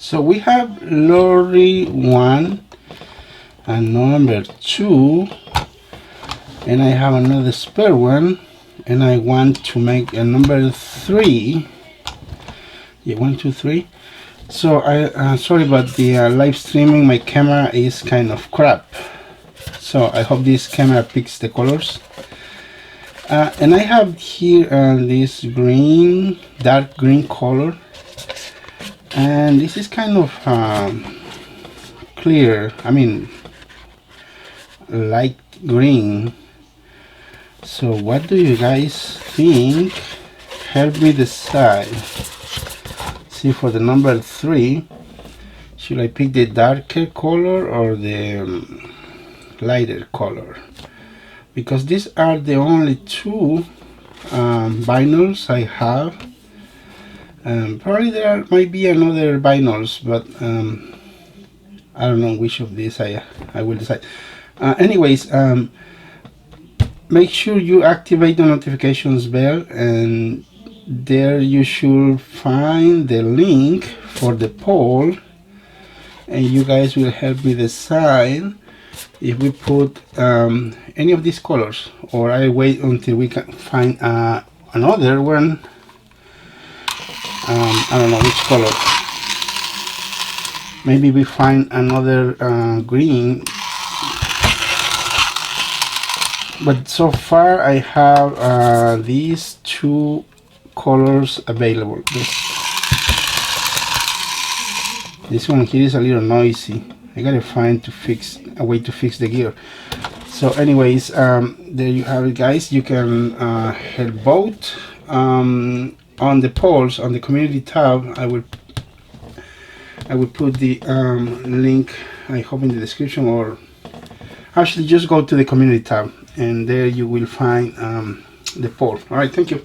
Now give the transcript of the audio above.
So we have lorry 1 and number 2, and I have another spare one, and I want to make a number 3. Yeah, 1, 2, 3. So I sorry about the live streaming. My camera is kind of crap, so I hope this camera picks the colors. And I have here this green, dark green color, and this is kind of clear, I mean light green. So what do you guys think? Help me decide. See, for the number 3, should I pick the darker color or the lighter color? Because these are the only 2 vinyls I have. Probably there might be another vinyls, but I don't know which of these I will decide. Anyways, make sure you activate the notifications bell, and there you should find the link for the poll, and you guys will help me decide if we put any of these colors, or I wait until we can find another one. I don't know which color. Maybe we find another green, but so far I have these 2 colors available. This one here is a little noisy. I gotta find a way to fix the gear. So anyways, there you have it, guys. You can help vote on the polls on the community tab. I will put the link, I hope, in the description, or actually just go to the community tab, and there you will find the poll. All right, thank you.